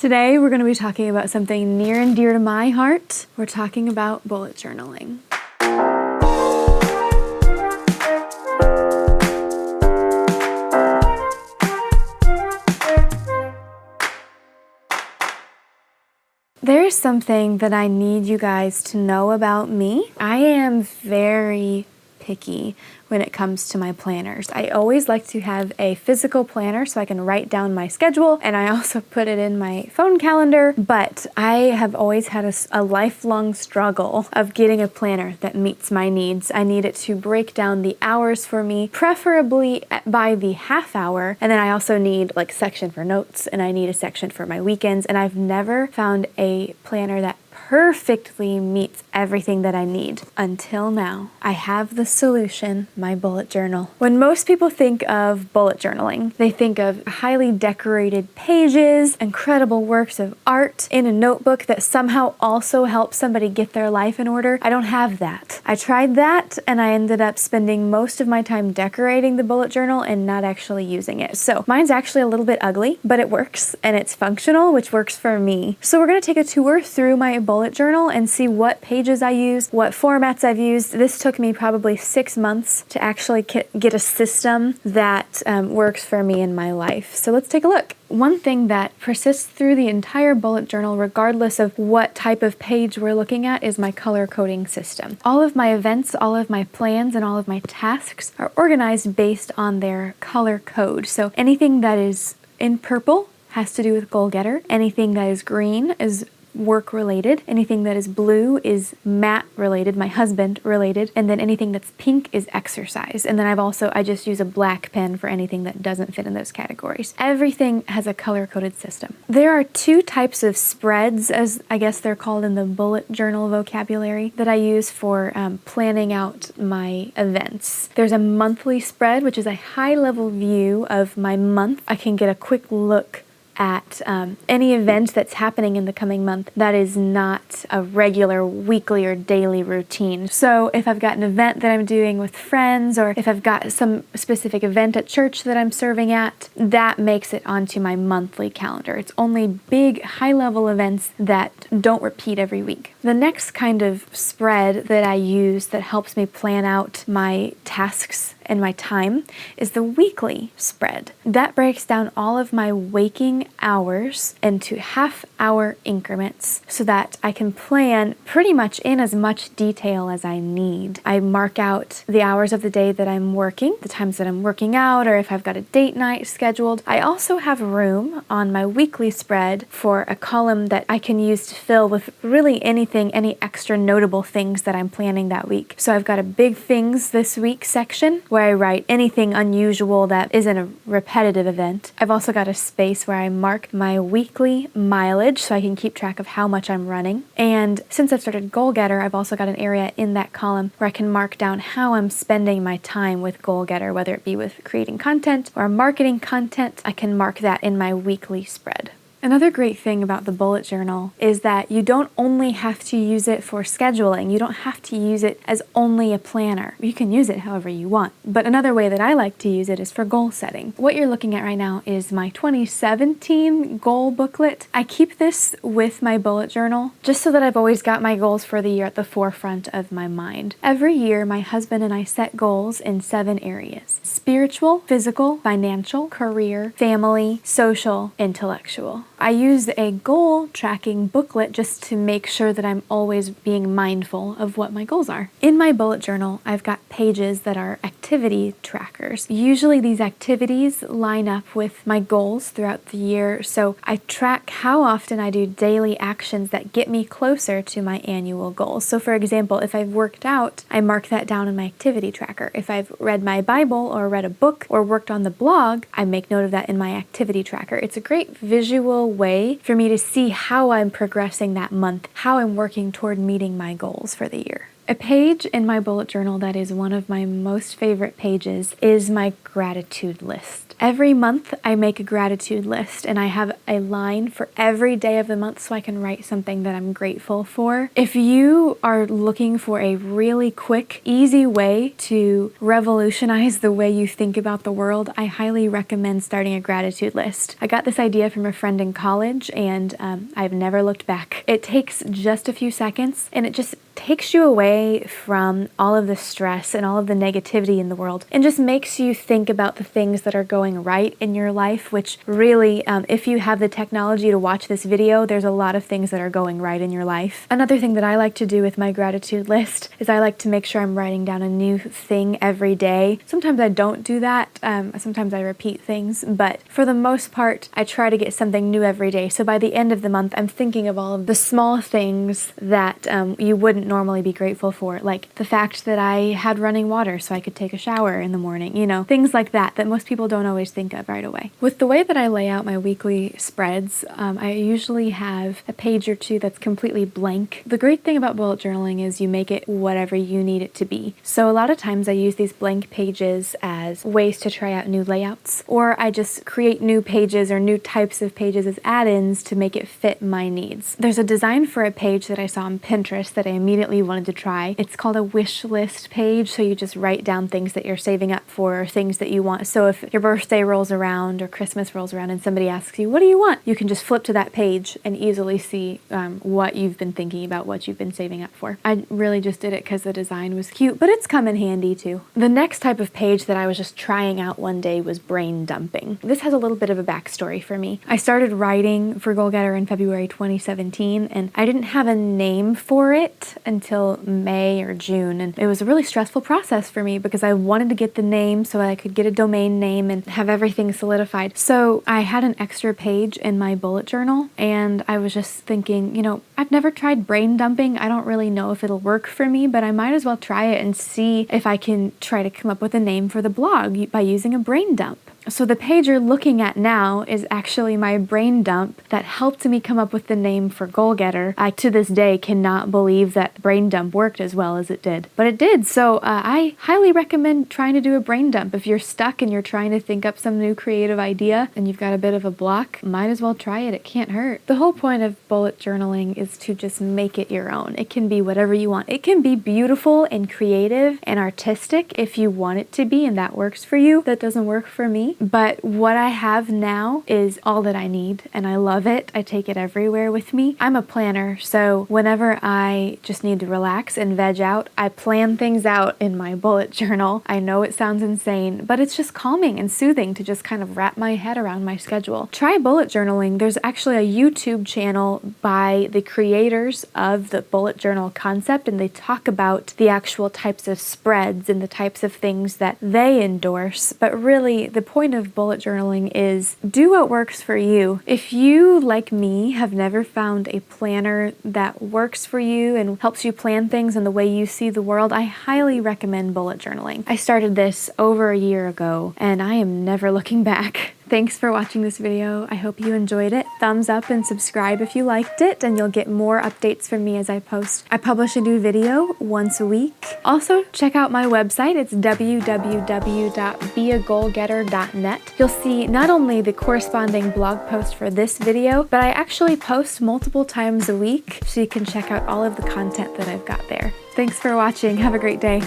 Today we're going to be talking about something near and dear to my heart. We're talking about bullet journaling. There's something that I need you guys to know about me. I am very picky when it comes to my planners. I always like to have a physical planner so I can write down my schedule, and I also put it in my phone calendar, but I have always had a lifelong struggle of getting a planner that meets my needs. I need it to break down the hours for me, preferably by the half hour, and then I also need like a section for notes, and I need a section for my weekends, and I've never found a planner that perfectly meets everything that I need until now. I have the solution, my bullet journal. When most people think of bullet journaling, they think of highly decorated pages, incredible works of art in a notebook that somehow also helps somebody get their life in order. I don't have that. I tried that and I ended up spending most of my time decorating the bullet journal and not actually using it. So mine's actually a little bit ugly, but it works and it's functional, which works for me. So we're gonna take a tour through my bullet journal and see what pages I use, what formats I've used. This took me probably 6 months to actually get a system that works for me in my life. So let's take a look. One thing that persists through the entire bullet journal, regardless of what type of page we're looking at, is my color coding system. All of my events, all of my plans, and all of my tasks are organized based on their color code. So anything that is in purple has to do with Goalgetter. Anything that is green is work related. Anything that is blue is Matt related, my husband related, and then anything that's pink is exercise. And then I just use a black pen for anything that doesn't fit in those categories. Everything has a color coded system. There are two types of spreads, as I guess they're called in the bullet journal vocabulary, that I use for planning out my events. There's a monthly spread, which is a high level view of my month. I can get a quick look at any event that's happening in the coming month that is not a regular weekly or daily routine. So if I've got an event that I'm doing with friends, or if I've got some specific event at church that I'm serving at, that makes it onto my monthly calendar. It's only big, high-level events that don't repeat every week. The next kind of spread that I use that helps me plan out my tasks and my time is the weekly spread. That breaks down all of my waking hours into half-hour increments so that I can plan pretty much in as much detail as I need. I mark out the hours of the day that I'm working, the times that I'm working out, or if I've got a date night scheduled. I also have room on my weekly spread for a column that I can use to fill with really anything, any extra notable things that I'm planning that week. So I've got a big things this week section where I write anything unusual that isn't a repetitive event. I've also got a space where I mark my weekly mileage so I can keep track of how much I'm running. And since I've started Goalgetter, I've also got an area in that column where I can mark down how I'm spending my time with Goalgetter, whether it be with creating content or marketing content. I can mark that in my weekly spread. Another great thing about the bullet journal is that you don't only have to use it for scheduling. You don't have to use it as only a planner. You can use it however you want. But another way that I like to use it is for goal setting. What you're looking at right now is my 2017 goal booklet. I keep this with my bullet journal just so that I've always got my goals for the year at the forefront of my mind. Every year, my husband and I set goals in 7 areas: spiritual, physical, financial, career, family, social, intellectual. I use a goal tracking booklet just to make sure that I'm always being mindful of what my goals are. In my bullet journal, I've got pages that are activity trackers. Usually these activities line up with my goals throughout the year, so I track how often I do daily actions that get me closer to my annual goals. So for example, if I've worked out, I mark that down in my activity tracker. If I've read my Bible or read a book or worked on the blog, I make note of that in my activity tracker. It's a great visual way for me to see how I'm progressing that month, how I'm working toward meeting my goals for the year. A page in my bullet journal that is one of my most favorite pages is my gratitude list. Every month I make a gratitude list and I have a line for every day of the month so I can write something that I'm grateful for. If you are looking for a really quick, easy way to revolutionize the way you think about the world, I highly recommend starting a gratitude list. I got this idea from a friend in college and I've never looked back. It takes just a few seconds and it just takes you away from all of the stress and all of the negativity in the world and just makes you think about the things that are going right in your life, which really, if you have the technology to watch this video, there's a lot of things that are going right in your life. Another thing that I like to do with my gratitude list is I like to make sure I'm writing down a new thing every day. Sometimes I don't do that. Sometimes I repeat things, but for the most part, I try to get something new every day. So by the end of the month, I'm thinking of all of the small things that you wouldn't normally be grateful for, like the fact that I had running water so I could take a shower in the morning, you know, things like that most people don't always think of right away. With the way that I lay out my weekly spreads, I usually have a page or two that's completely blank. The great thing about bullet journaling is you make it whatever you need it to be. So a lot of times I use these blank pages as ways to try out new layouts, or I just create new pages or new types of pages as add-ins to make it fit my needs. There's a design for a page that I saw on Pinterest that I immediately wanted to try. It's called a Wishlist page, so you just write down things that you're saving up for or things that you want. So if your birthday rolls around or Christmas rolls around and somebody asks you, what do you want? You can just flip to that page and easily see what you've been thinking about, what you've been saving up for. I really just did it because the design was cute, but it's come in handy too. The next type of page that I was just trying out one day was brain dumping. This has a little bit of a backstory for me. I started writing for Goalgetter in February 2017, and I didn't have a name for it until May or June, and it was a really stressful process for me because I wanted to get the name so I could get a domain name and have everything solidified. So I had an extra page in my bullet journal and I was just thinking, you know, I've never tried brain dumping. I don't really know if it'll work for me, but I might as well try it and see if I can try to come up with a name for the blog by using a brain dump. So the page you're looking at now is actually my brain dump that helped me come up with the name for Goalgetter. I, to this day, cannot believe that brain dump worked as well as it did. But it did, so I highly recommend trying to do a brain dump. If you're stuck and you're trying to think up some new creative idea and you've got a bit of a block, might as well try it. It can't hurt. The whole point of bullet journaling is to just make it your own. It can be whatever you want. It can be beautiful and creative and artistic if you want it to be and that works for you. That doesn't work for me. But what I have now is all that I need and I love it. I take it everywhere with me. I'm a planner, so whenever I just need to relax and veg out, I plan things out in my bullet journal. I know it sounds insane, but it's just calming and soothing to just kind of wrap my head around my schedule. Try bullet journaling. There's actually a YouTube channel by the creators of the bullet journal concept, and they talk about the actual types of spreads and the types of things that they endorse. But really, the point of bullet journaling is do what works for you. If you, like me, have never found a planner that works for you and helps you plan things in the way you see the world, I highly recommend bullet journaling. I started this over a year ago and I am never looking back. Thanks for watching this video. I hope you enjoyed it. Thumbs up and subscribe if you liked it, and you'll get more updates from me as I post. I publish a new video once a week. Also, check out my website. It's www.beagoalgetter.net. You'll see not only the corresponding blog post for this video, but I actually post multiple times a week, so you can check out all of the content that I've got there. Thanks for watching. Have a great day.